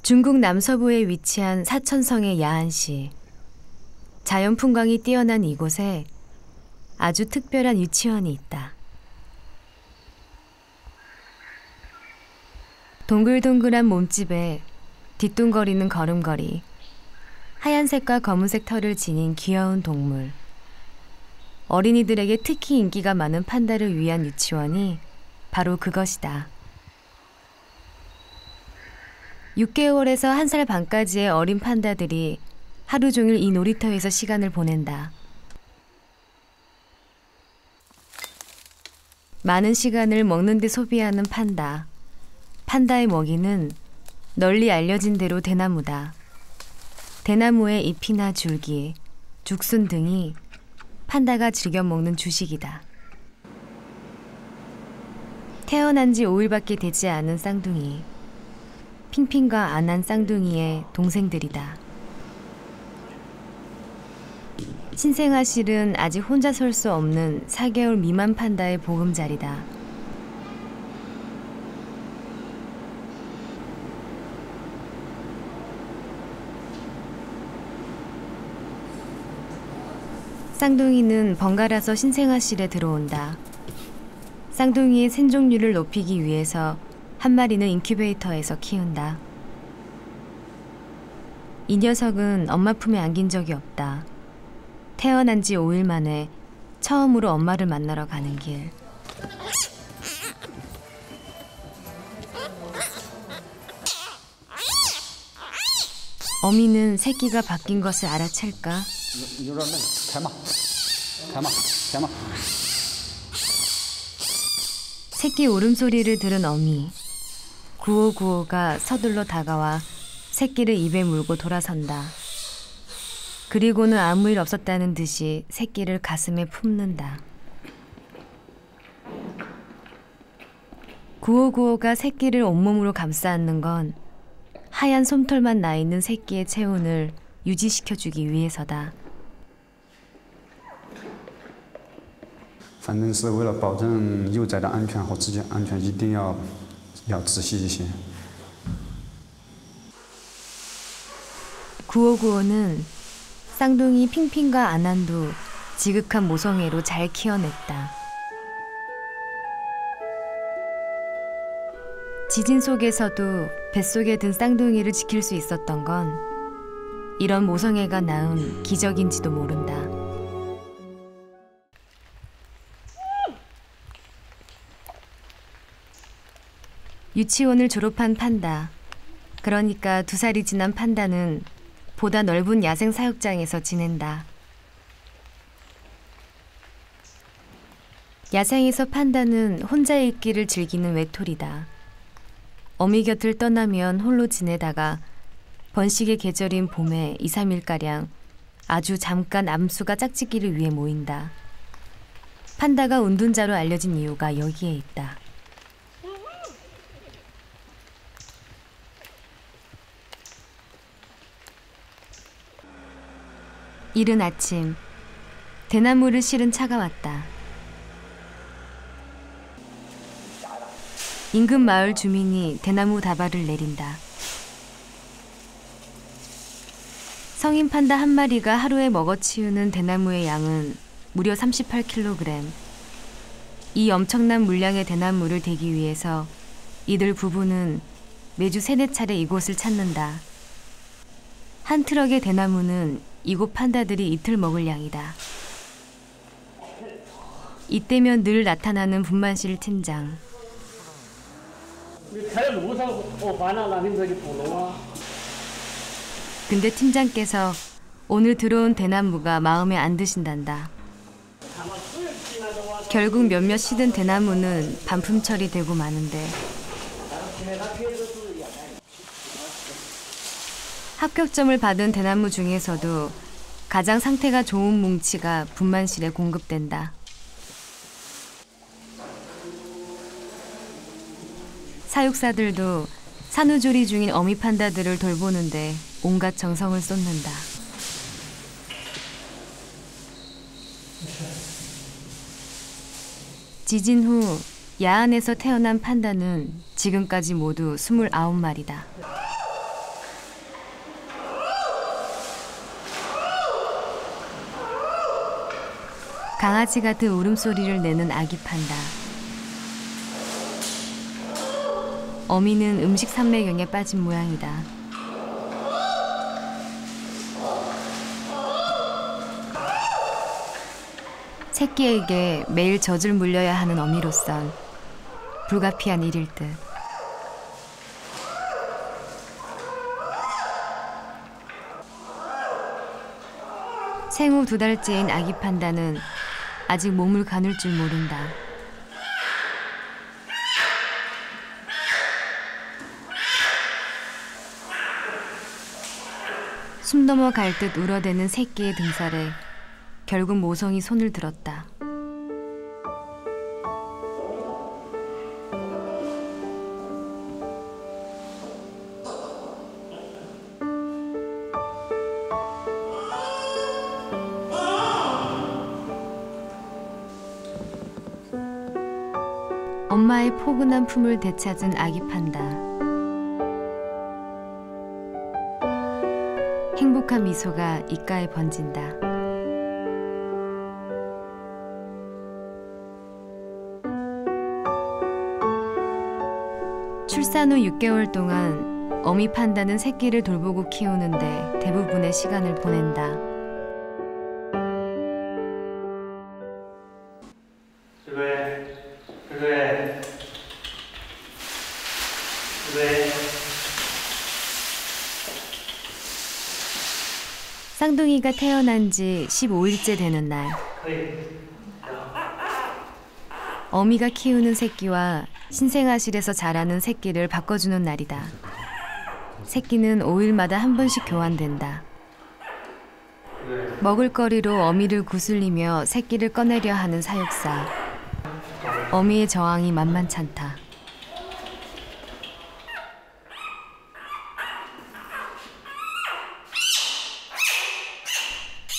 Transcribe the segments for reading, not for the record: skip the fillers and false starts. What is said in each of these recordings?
중국 남서부에 위치한 사천성의 야안시. 자연 풍광이 뛰어난 이곳에 아주 특별한 유치원이 있다. 동글동글한 몸집에 뒤뚱거리는 걸음걸이, 하얀색과 검은색 털을 지닌 귀여운 동물. 어린이들에게 특히 인기가 많은 판다를 위한 유치원이 바로 그것이다. 6개월에서 1살 반까지의 어린 판다들이 하루 종일 이 놀이터에서 시간을 보낸다. 많은 시간을 먹는 데 소비하는 판다. 판다의 먹이는 널리 알려진 대로 대나무다. 대나무의 잎이나 줄기, 죽순 등이 판다가 즐겨 먹는 주식이다. 태어난 지 5일밖에 되지 않은 쌍둥이. 핑핑과 아난 쌍둥이의 동생들이다. 신생아실은 아직 혼자 설 수 없는 4개월 미만 판다의 보금자리다. 쌍둥이는 번갈아서 신생아실에 들어온다. 쌍둥이의 생존율을 높이기 위해서 한 마리는 인큐베이터에서 키운다. 이 녀석은 엄마 품에 안긴 적이 없다. 태어난 지 5일 만에 처음으로 엄마를 만나러 가는 길. 어미는 새끼가 바뀐 것을 알아챌까? 새끼 울음소리를 들은 어미. 9595가 서둘러 다가와 새끼를 입에 물고 돌아선다. 그리고는 아무 일 없었다는 듯이 새끼를 가슴에 품는다. 9595가 새끼를 온몸으로 감싸 안는 건 하얀 솜털만 나 있는 새끼의 체온을 유지시켜주기 위해서다. 反正是为了保证幼崽的安全和自己安全，一定要仔细一些。 9595는 쌍둥이 핑핑과 아난도 지극한 모성애로 잘 키워냈다. 지진 속에서도 뱃속에 든 쌍둥이를 지킬 수 있었던 건 이런 모성애가 낳은 기적인지도 모른다. 유치원을 졸업한 판다. 그러니까 2살이 지난 판다는 보다 넓은 야생 사육장에서 지낸다. 야생에서 판다는 혼자 있기를 즐기는 외톨이다. 어미 곁을 떠나면 홀로 지내다가 번식의 계절인 봄에 2, 3일가량 아주 잠깐 암수가 짝짓기를 위해 모인다. 판다가 운둔자로 알려진 이유가 여기에 있다. 이른 아침, 대나무를 실은 차가 왔다. 인근 마을 주민이 대나무 다발을 내린다. 성인 판다 한 마리가 하루에 먹어치우는 대나무의 양은 무려 38kg. 이 엄청난 물량의 대나무를 대기 위해서 이들 부부는 매주 3-4차례 이곳을 찾는다. 한 트럭의 대나무는 이곳 판다들이 이틀 먹을 양이다. 이때면 늘 나타나는 분만실 팀장. 근데 팀장께서 오늘 들어온 대나무가 마음에 안 드신단다. 결국 몇몇 시든 대나무는 반품 처리되고 마는데 합격점을 받은 대나무 중에서도 가장 상태가 좋은 뭉치가 분만실에 공급된다. 사육사들도 산후조리 중인 어미 판다들을 돌보는데 온갖 정성을 쏟는다. 지진 후 야안에서 태어난 판다는 지금까지 모두 29마리다. 강아지 같은 울음소리를 내는 아기 판다. 어미는 음식 삼매경에 빠진 모양이다. 새끼에게 매일 젖을 물려야 하는 어미로선 불가피한 일일 듯. 생후 2달째인 아기 판다는 아직 몸을 가눌 줄 모른다. 숨 넘어갈 듯 울어대는 새끼의 등살에 결국 모성이 손을 들었다. 엄마의 포근한 품을 되찾은 아기 판다. 행복한 미소가 입가에 번진다. 출산 후 6개월 동안 어미 판다는 새끼를 돌보고 키우는데 대부분의 시간을 보낸다. 쌍둥이가 태어난 지 15일째 되는 날, 어미가 키우는 새끼와 신생아실에서 자라는 새끼를 바꿔주는 날이다. 새끼는 5일마다 한 번씩 교환된다. 먹을거리로 어미를 구슬리며 새끼를 꺼내려 하는 사육사. 어미의 저항이 만만찮다.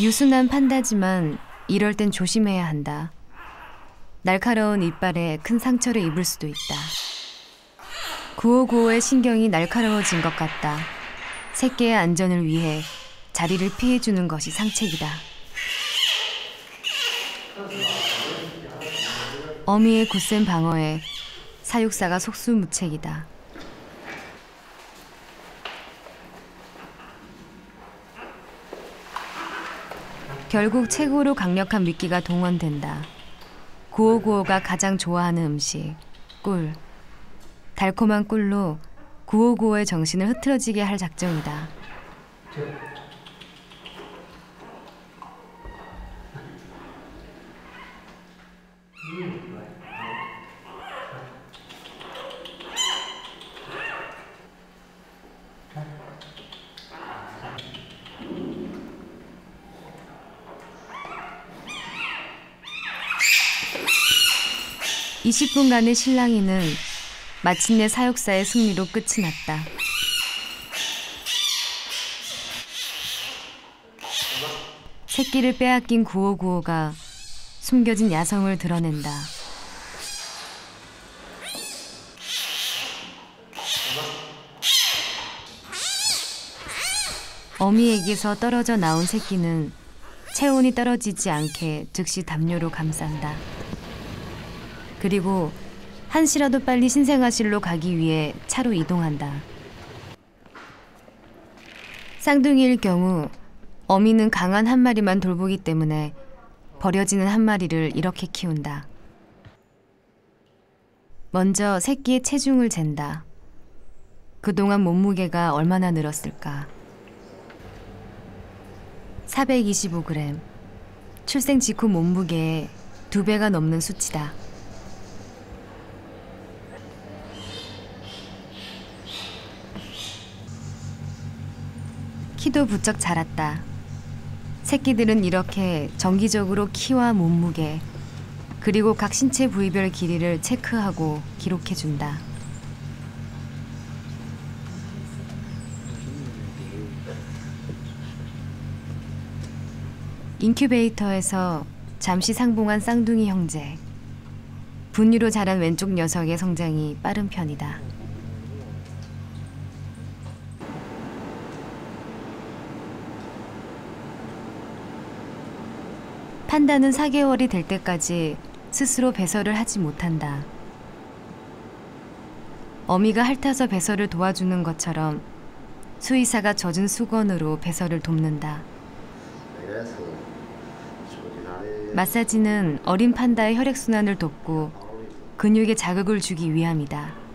유순한 판다지만 이럴 땐 조심해야 한다. 날카로운 이빨에 큰 상처를 입을 수도 있다. 9595의 신경이 날카로워진 것 같다. 새끼의 안전을 위해 자리를 피해주는 것이 상책이다. 어미의 굳센 방어에 사육사가 속수무책이다. 결국 최고로 강력한 미끼가 동원된다. 9595가 가장 좋아하는 음식, 꿀. 달콤한 꿀로 9595의 정신을 흐트러지게 할 작정이다. 이 20분간의 실랑이는 마침내 사육사의 승리로 끝이 났다. 새끼를 빼앗긴 9595가 숨겨진 야성을 드러낸다. 어미에게서 떨어져 나온 새끼는 체온이 떨어지지 않게 즉시 담요로 감싼다. 그리고 한시라도 빨리 신생아실로 가기 위해 차로 이동한다. 쌍둥이일 경우 어미는 강한 한 마리만 돌보기 때문에 버려지는 한 마리를 이렇게 키운다. 먼저 새끼의 체중을 잰다. 그동안 몸무게가 얼마나 늘었을까? 425g. 출생 직후 몸무게의 2배가 넘는 수치다. 키도 부쩍 자랐다. 새끼들은 이렇게 정기적으로 키와 몸무게, 그리고 각 신체 부위별 길이를 체크하고 기록해준다. 인큐베이터에서 잠시 상봉한 쌍둥이 형제. 분유로 자란 왼쪽 녀석의 성장이 빠른 편이다. 판다는 4개월이 될 때까지 스스로 배설을 하지 못한다. 어미가 핥아서 배설을 도와주는 것처럼 수의사가 젖은 수건으로 배설을 돕는다. 마사지는 어린 판다의 혈액순환을 돕고 근육에 자극을 주기 위함이다.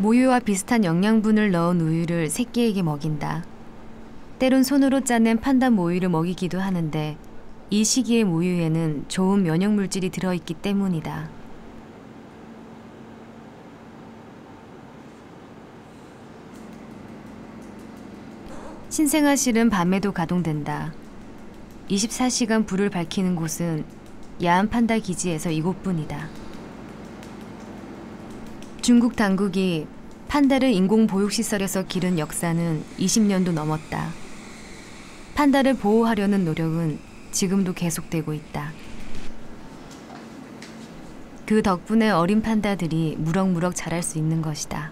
모유와 비슷한 영양분을 넣은 우유를 새끼에게 먹인다. 때론 손으로 짜낸 판다 모유를 먹이기도 하는데 이 시기의 모유에는 좋은 면역물질이 들어있기 때문이다. 신생아실은 밤에도 가동된다. 24시간 불을 밝히는 곳은 야한 판다 기지에서 이곳뿐이다. 중국 당국이 판다를 인공보육시설에서 기른 역사는 20년도 넘었다. 판다를 보호하려는 노력은 지금도 계속되고 있다. 그 덕분에 어린 판다들이 무럭무럭 자랄 수 있는 것이다.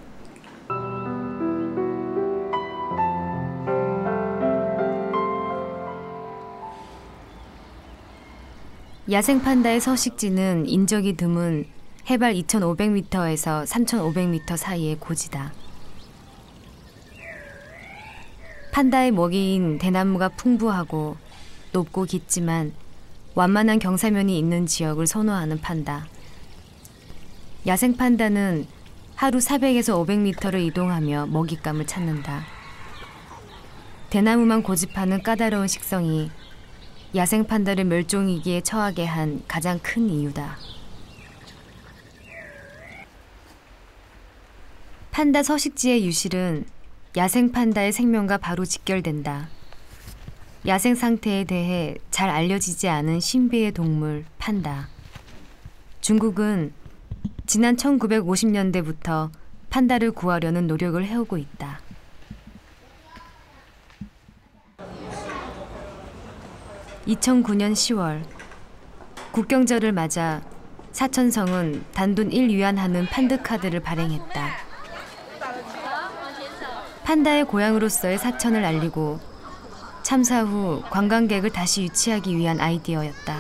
야생 판다의 서식지는 인적이 드문 해발 2,500m에서 3,500m 사이의 고지다. 판다의 먹이인 대나무가 풍부하고 높고 깊지만 완만한 경사면이 있는 지역을 선호하는 판다. 야생 판다는 하루 400에서 500m를 이동하며 먹잇감을 찾는다. 대나무만 고집하는 까다로운 식성이 야생 판다를 멸종위기에 처하게 한 가장 큰 이유다. 판다 서식지의 유실은 야생 판다의 생명과 바로 직결된다. 야생 상태에 대해 잘 알려지지 않은 신비의 동물 판다. 중국은 지난 1950년대부터 판다를 구하려는 노력을 해오고 있다. (2009년 10월) 국경절을 맞아 사천성은 단돈 1위안하는 판드카드를 발행했다. 판다의 고향으로서의 사천을 알리고 참사 후 관광객을 다시 유치하기 위한 아이디어였다.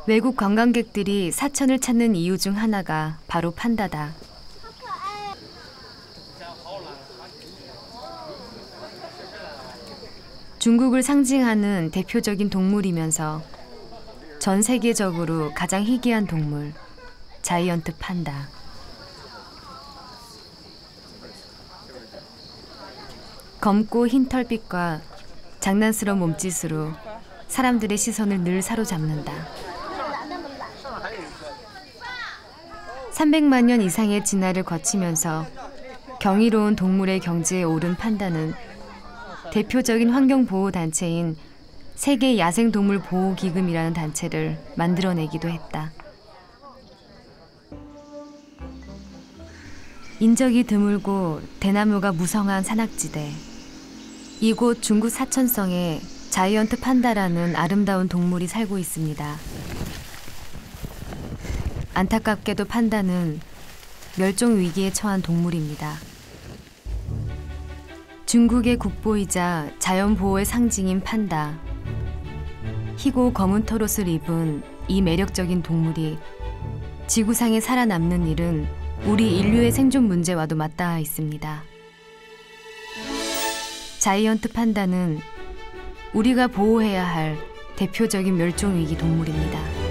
외국 관광객들이 사천을 찾는 이유 중 하나가 바로 판다다. 중국을 상징하는 대표적인 동물이면서 전 세계적으로 가장 희귀한 동물, 자이언트 판다. 검고 흰 털빛과 장난스러운 몸짓으로 사람들의 시선을 늘 사로잡는다. 300만 년 이상의 진화를 거치면서 경이로운 동물의 경지에 오른 판다는 대표적인 환경보호단체인 세계 야생동물보호기금이라는 단체를 만들어내기도 했다. 인적이 드물고 대나무가 무성한 산악지대. 이곳 중국 사천성에 자이언트 판다라는 아름다운 동물이 살고 있습니다. 안타깝게도 판다는 멸종 위기에 처한 동물입니다. 중국의 국보이자 자연보호의 상징인 판다. 희고 검은 털옷을 입은 이 매력적인 동물이 지구상에 살아남는 일은 우리 인류의 생존 문제와도 맞닿아 있습니다. 자이언트 판다는 우리가 보호해야 할 대표적인 멸종위기 동물입니다.